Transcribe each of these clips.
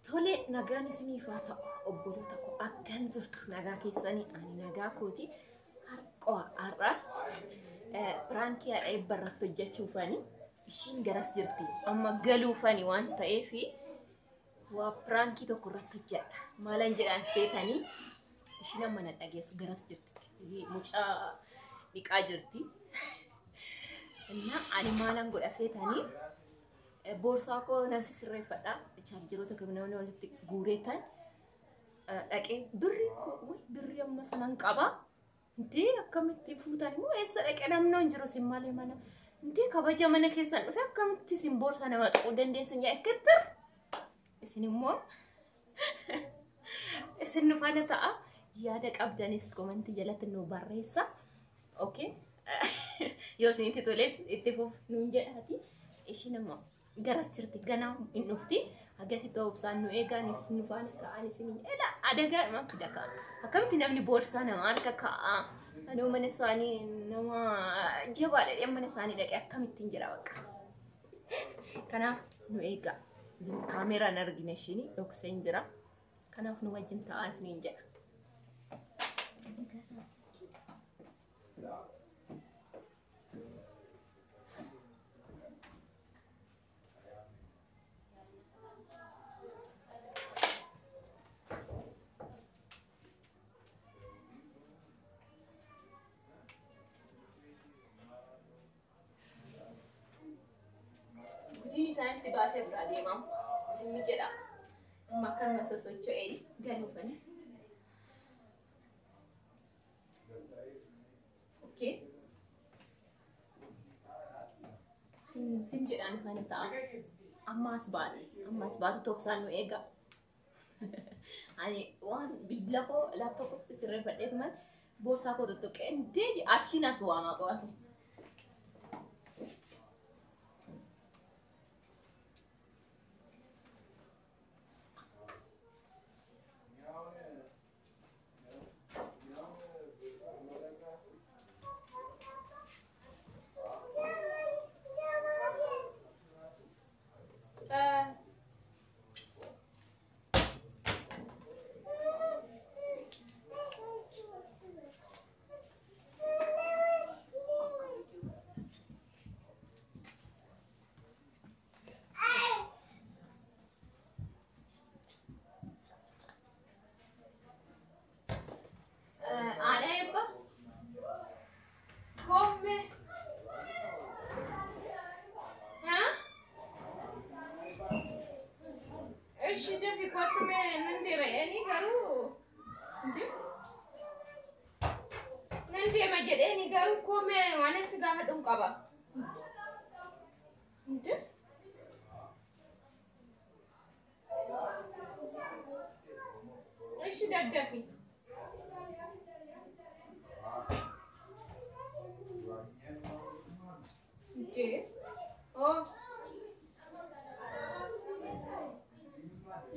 Tole nagaan isiniif haa ta'u obboloota koo akkam jirtu nagaa keessanii ani nagaa kooti har'a prankii haadha ebba irratti hojjechuufani ishiin garas jirti amma galuufani waan ta'eef waa prankii tokko irratti hojjedha maalan jedhan seetanii ishiin amma na dhageessu garas jirti mucaa dhiqaa jirti እና ani maalan godha seetanii borsaa ko nasise reeffadha chaarjeroota kabinawne walitti guureetan dhaqee birri amma sanan qaba inti akkamitti fuutani moo eessa dhaqee namnoon jiru sin malee mana inti kabaja mana keessan dhufe akkamitti sin borsaa nama xuu dandeessan yaa ekketter isin immoo isin nufana ta'a yaada qabdanis komantii jalatti nu barreessa okay yoo isiniti toles itti fuf nuun jedhati ishin immoo garas jirti ganaa hin dhufti agasi toobsaan nu eegaan isin nufana ta'an isin eda adagaa ma fidaka akkamitti namni boorsaa nama harka ka'a anoo mana isaanii nama jabaadha mana isaanii dhaqee akkamittiin jira bakka kanaaf nu eegaa kaameraan argina ishini dhokseen jira kanaaf nu wajjin ta'aa isiniin jedha Santi bahasa berada mam, sini ceda makan masa socho ini galupan, okay? Sim ceda anu kan tak, amas bat top sanu ega, ani wan bibla ko laptop ko sisir pada teman, borsa ko tutup ende aci nasuama ko asli. Nanti majede ni garu kome wane sigama dong kaba. Nanti. Ishi daddafi. Nanti. Oh.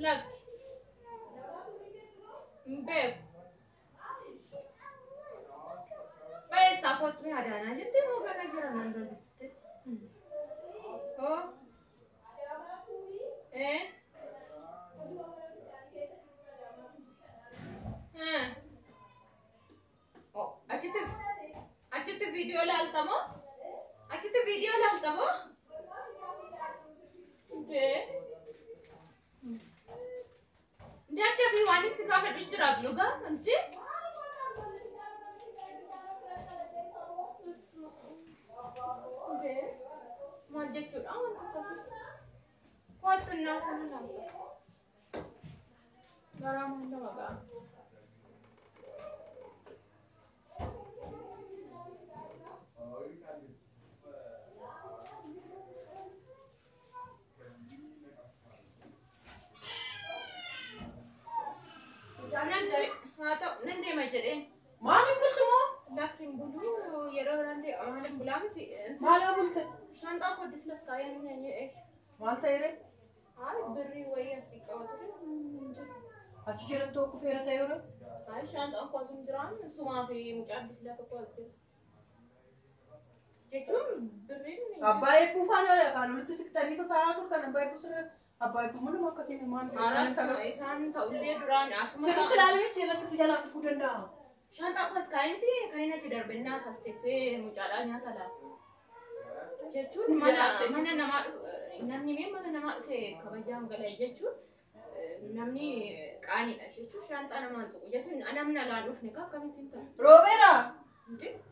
Lag. Beb. Takut में हाडा ना जितने मोगा ना जरा नंदन जितने हो हाँ ओ अच्छे तो वीडियो लालता मो दे डॉक्टर भी वाणी से काफी पिक्चर आप लोगा अंटे Manja curang untuk kasih kuat tenang sana nanti garam dah agak jangan cari atau nanti macam ni mana ketemu lakin bulu ya orang nanti orang bilang tu mana betul Shanta ko discuss kaya niya eh. Malta ere? Ay, berri way asik awat rin. Achi jalan tu aku fera tayo rin? Ay, Shanta ko sumjran, sumafi mucad disla to ko asik. Jechun berri ni. Abay po fano rin, kalau itu sekitar itu tahu kan abay po sir Abbaa kumuna makka sini maan. Arasa isaan ta'ullee duraan asuma. Sirriitti ilaalamee jeelatti si jalaa dhufuu danda'a. Shanta akkas kaa'imti kan inni achi darbennaa akkas teessee mucaadhaa nyaata laata. Jechuun mana namaa namni mee mana namaa dhufe kabajaan galee jechuun namni qaaniidha jechuun shanta namaan tuqu jechuun namni alaan dhufne akkamittiin ta'a. Roobeera.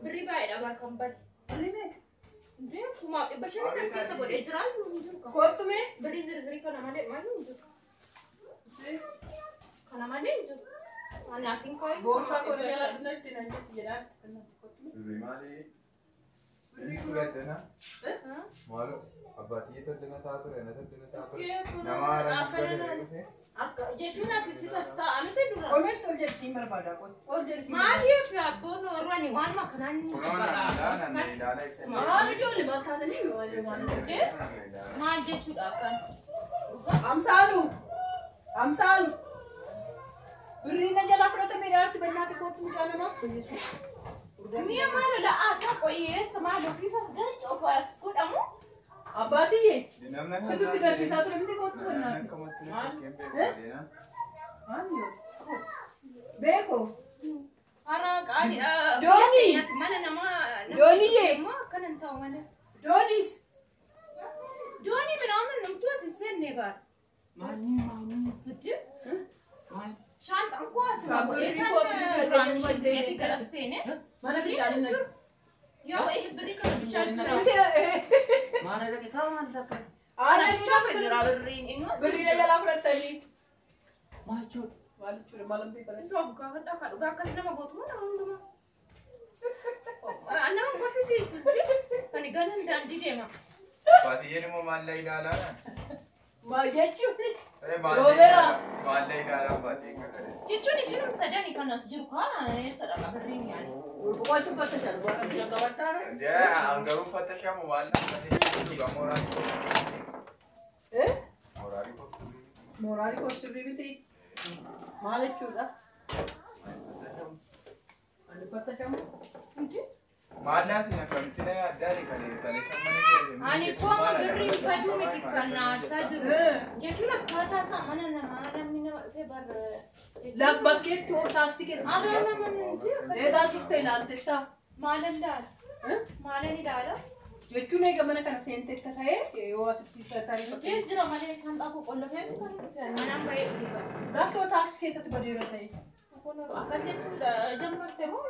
Birrii baay'eedha barkan badi. Birrii meeqa? Kuma dhibba shanii as keessa godhee jiraa hin jiru kan. Koottume. Birrii zirzirii kana malee maal hin jiru. Kana malee hin jiru. Anaasiin koo. Boorsaa godhee jala dhufnetti nan jetti jedhaan. Birrii maali? Birrii fudhattana? Maalo abbaatiyyi toddana ta'a ture na toddana ta'a ture. Nama haaraan dubbatan dhufe. Akka jechuun ati sitas taa'amte dura. Omees ol jedhisiin barbaada qoy. Ol jedhisiin. Maaliif abboon warrani waan makanaan ni Kunoona maal ijoollee maal taatanii maal jechuudha akkan. Amsaalu. Birrii na jalaa fudhatame dhaarti bannaate kootu mucaa namaa. Mi'a maal la'aa akka qoyyeessa maal ofiifas gadi of as godhamu. Abbaatiyye. Situtti garsiisaa ture miti kootu bannaate. Beeko. Haraa qaaliidha. Doonii. Mana namaa. Dooniyyee. Akkanan ta'u malee. Doonis. Doonii midhaan namtu as hin seenne baara. Maali. Shanta akkoo asirraa godhee kan shiddeetti gara seene. Mana biyyaan hin jiru. Yoo birrii kana bichaa jira. Mana dhaqisaa maal takka? Aanachaa jira birriin inni. Birrii na jalaa fudhattanii. Maal jechuudha? Maal jechuudha maal beekame? Isoof gaafadhaa akka dhugaa akkas nama gootu nama hundumaa. Nama kolfisiisu ani galan daandii deema. Baatiyyeen immoo maallaa ilaalaa? Maal jechuun? Roobeera. Maallaa ilaalaa baatiyyeen kadhate. Jechuun isinum sadanii kan as jiru kaan eessadha birriin yaani. Gurguruu si fattashan waan bira qabattaara. Jee hangaruu fattashamu maallaa akkasii dhugaa mooraalii. Mooraalii koofturii. Mooraalii koofturii miti. Maal jechuudha? Ani fattashamu. Maallaa siin akkamitti na yaaddaani kan isa mana jedhame. Ani kooma birriin baduu miti kan naarsaa jiru. Jechuun akkaataa isaa mana namaa namni nama dhufee barra. Bakkeetti taaksii keessa. Adoo nama nuti. Eegaa suustee ilaalteessaa. Maalan ilaala? Maalan ilaala? Jechuun eega mana kana seenteetta ta'ee yoo asitti taa'ee. Jira malee kan xaaquu qollofee kan dhufe manaan bahee dhufe. Lakkoo taaksii keessatti badeera ta'e. Akkas jechuudha jammartee moo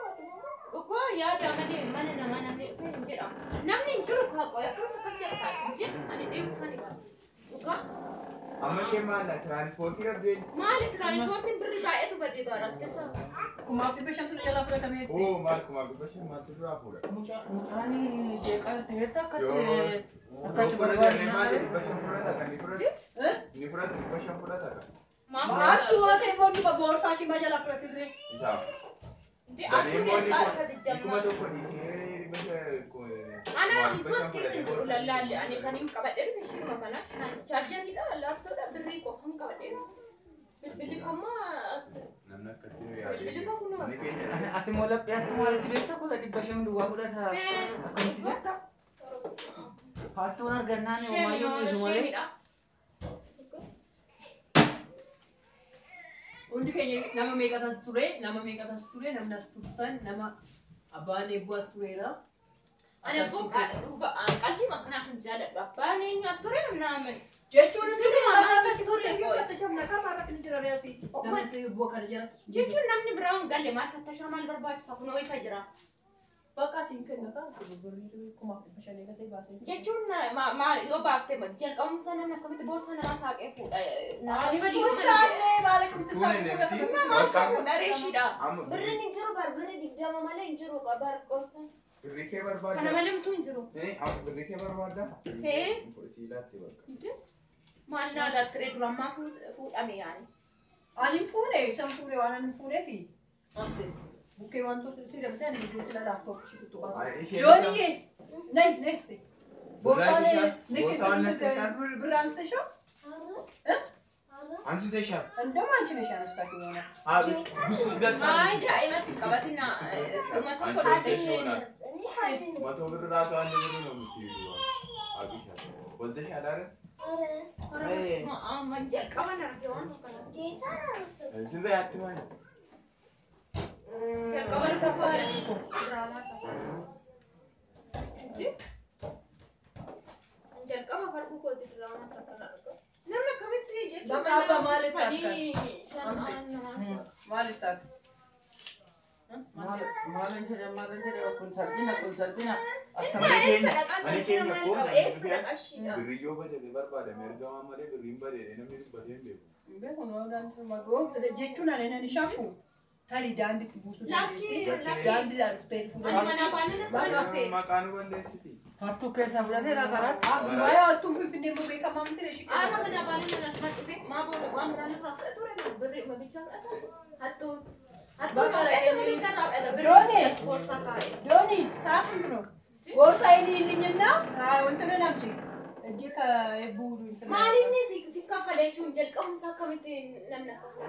dhugaa yaada malee mana namaa namni dhufe hin jedhamu. Namni hin jiru kaaqoo akkamitti akkas jedha taa'e hin jedhu ani deemu kan ibaa. Dhugaa. Amma ishee maallaa tiraanispoortii dhabdee? Maali tiraanifoortiin birrii baay'eetu badee baaraas keessa. Kumaaf dhibba shantu jalaa fudhatamee. Oo maal kumaaf dhibba shan maaltu duraa fuudha? Mucaan jeeqaa ta'etti akkatti Akkatti barbaadne maali dhibba shan fudhata kan ni fudhata? Ni fudhata dhibba shan fudhata kan? Maattu waan ta'eef booddu boorsaa shima jalaa fudhatirree. Isaa. Aduun eessaa akkasi jamma. Kuma tokko dhiisee dhibba Ana wantoota keessa hin jiru lallaalle ani kan hin qabadhe dhufe shiruma kana chaarjeriidha laaptoodha birrii qofa hin qabadhe bilbilli kommaa as namni akkatti nu yaadee. bilbilli koo kunoo. Ni keenya. ati moo lapheetti maal beekta kutaa dhibba shan duwwaa fudhata akkamitti beekta? Hattuun argannaan hoomaayyuu dhiisu malee. Sheemidha. Hundi keenya nama meeqatas ture, namni as turtan, nama abbaan eebbuu as tureera. Ani abboo qalbii akkanaa kan jaalladhu abbaan eenyu as ture namni. Jechuun Jechuun namni biraa hin galle maal fattashaa maal barbaachisa kunoo ifa jira. bakka siin kenna kan birrii kumaaf dhibba shanii gatee baasee jira. Jechuun yoo baaftee jalqabumsa namni akkamitti boorsaa namaa saaqee fuudha. Fuunsaallee maal akkamitti saaqee fuudha? Namaa fuudha reeshiidha. Birriin hin jiru bar birri digdama malee hin jiru bar qolfa. Birrii kee barbaadda? Kana malee mtuu hin jiru. Birrii kee barbaadda? Siilaatti bakka. Maal naala ture durammaa fuudhame yaani. Ani fuudhee isaan fuudhee waan ani fuudhee fi amse bukkee wantoota si dabtee ani biyyee sila laaftoop ishee tuttuqaa. Yoonii nay neesse. Borsaalee liqii birraan station. Ansi station. Andama anchi meeshaan station. Abi bisu gatsa. Ajaa'ibatti qabatina dhuma tokko dhufee. Mato birraa soo anje birrii no miti. Abi shaa. Wazde shaa daare? Manjal kawan nak jawan bukan. Sini hati mana? Manjal kawan itu apa? Drama apa? Manjal kawan baru kau di drama sekarang tu. Nama kami tu je. Nama apa Malik tak? Malik tak. Malan jadi akun Salbina. Beriyo baca di bar mereka mama dia berimba dia, ini mirip bagian dia. Betul, orang mago. Jecuna nena ni shaku. Tadi dandi busu. Dandi dan stay food. Makan pun desi. Hatu kesa berarti rata-rata. Maya tu fitne mo beka mamte reshi. Mana mana smart TV, ma boleh berani rasa tu orang beri bicara tu. Hatu Doni, sasin bro. Gorsa ini na, untuk namci. Jika ibu itu. Mari ni sih fikir pada cunjal kamu sakam itu namna kasar.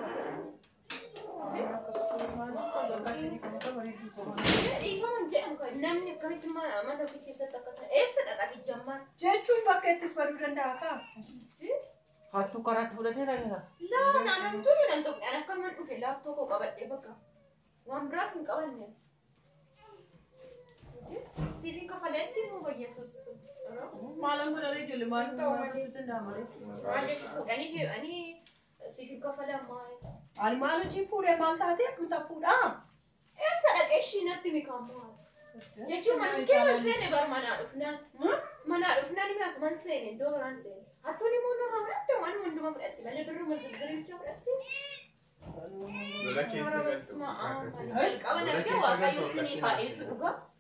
Ibu menjadi namnya kami tu mana fikir saya kasar. Sedang kasih jamar. Jecun pakai itu baru rendah kan. Hatu karat berarti lagi lah. La, nanam tu nanti anak kan mana ufil laptop kau kabar dia baka. Wan beras ni kawan ni. Sini kau falenti mu bagi Yesus. Malang ko dari juli malang tahu mana itu dah malang. Ada Yesus. Ani sini kau falam mai. Ani malang je pura malang tadi aku tak pura. Sedang eshi nanti mikamu. Ya cuma kita sini baru mana ufna. Mana ufna ni macam mana sini, dua orang sini. Atau ni mana orang itu mana mundur berarti. Mana baru masuk dari macam berarti. Kawan ada wakai sini Yesus juga.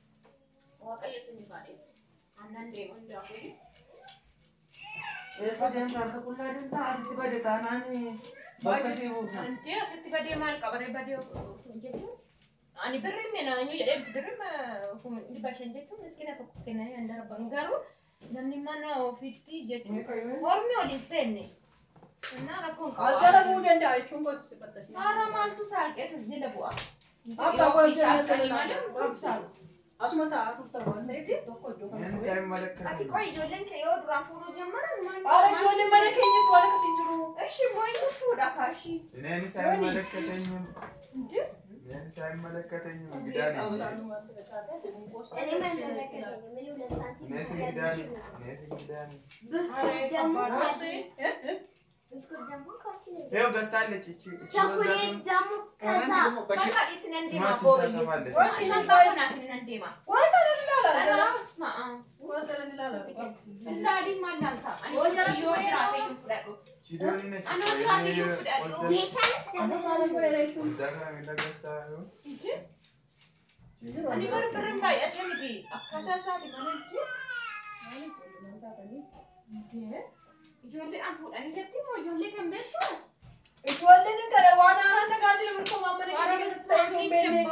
Wakai sini Yesus. Anan dia mundur aku. Yesus yang tak kulah dia tak asal tiba di tanah ni. Baca sih bukan. Nanti asal tiba dia mal kabar dia jadi. Ani berim na nyo jadi berim di bahasan dia tu miskin atau kena yang darah banggaru. Nani mana ofisi jadi. Hormi oleh seni. Nara kong. Acara bukan dah cuma sebatas. Nara mal tu sakit tu jadi buat. Apa kau jadi mana kursa. Asma tak aku tahu. Nanti toko juga. Ini saya malak. Ati kau jualan kayak orang furu jamaran mana. Ada jualan mana kayaknya tu ada kesinjuru. Mau itu sudah kasih. Ini saya malak katanya. Nanti. Ini saya malak katanya. Gidani. Ini mana katanya? Nasi gidani. Nasi gidani. Biskut damu Namaste. biskut damu katanya. Yo gastalle cici. Chocolate damu kaza. Maka di sini nanti Semua mah boleh. cinta sama dia. Wah sih Nanti nampak. aku nak nanti mah. Kau kan ni lala. Asma. Kau sana ni lala. Dari mana tak? Ani yo dirate yung sudah tu. Cidol ini. Ano dirate yung sudah tu? Ano malam kau yang itu? Jangan minta gastalle. Ani baru berendai aja ni. Kata saya di mana tu? Okay. Ijolle ampun. Ani jadi mau ijolle kan besok. Jualan ni kalau wana na gaji naman ko mama ni kanya stay kung bene.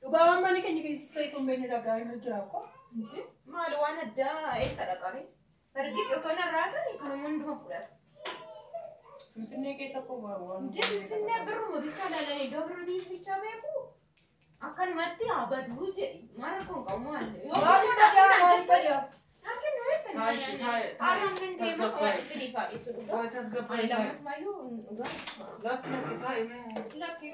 Lugawan man ni kanya stay kung bene daga ino jira ko. Hindi. Maluan ada sarakari. Pergi tu na rata ni kalau mundu pura. Fifine kesa ko ba wan. Jadi sini baru mau bicara lagi. Dobro ni bicara aku. Akan mati abad huje. Marah kau kamu ada. Mali pa dia. Akan nuesten. Aram nanti mau sini pak isu. Oh, itu segala Ada macam. mat mayu enggak. Laki kita ini. Laki.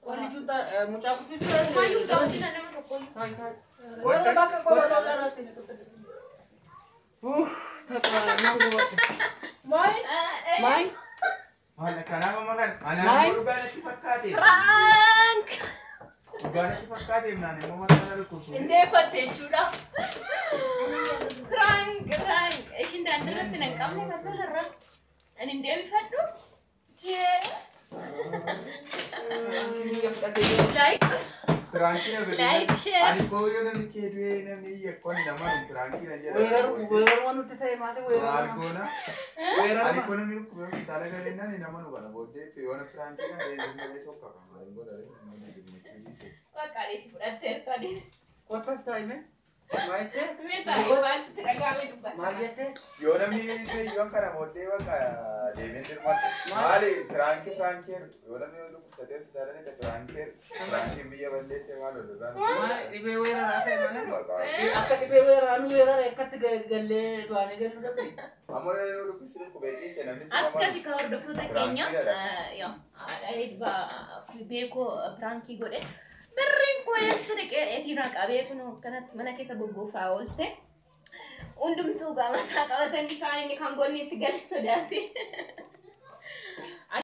Wali juta muncak fifi. Mayu kau di sana mana kau? Hai. Wala baka ko ba daw na sila. Tak nanggu. Mai. Mai. Mana kenapa makan? Mana Mai. bukan itu fakati. Prank. Bukan itu fakati mana? Mau makan ada kursus. Hindi pa te chura. Prank. Ishin dan darat nang kamu ni kata darat. Ani dia bifadu. Yeah. Like. Prankii na Like, share. Ani ko yun ang kiedwe na ni yakon naman prankii na jera. Wera wanu titay mati wera. Alko na. Ani ko na milu ko talaga rin na ni naman wala bode pero na prankii na rin soka ka. Ani ko na rin. Wah kali si pura tertadi. Kuat pas tayo me? Meta waan sitti dhagaame dubbata. Maal jettee? Yoo namni yoo kana booddee bakka deemee dirmate maali prankii yoo namni dhukkubsatee hospitaalaa prankii biyya balleessee maal oolurraa? Maal dhibee weeraraa ta'e malee? Akka dhibee weeraraa weerara akkatti gallee baanee galuu dhabde. Amma yoo dhukkubsatu qubeessiiste namni Akkasi ka hordoftoota keenya ebba beekoo prankii godhe. Berrin koo eessa dhaqee eetiirraa qabee kunoo kanatti mana keessa goggoofaa oolte. Hundumtuu mataa qabatanii kaan inni kan goonni itti galee sodaate.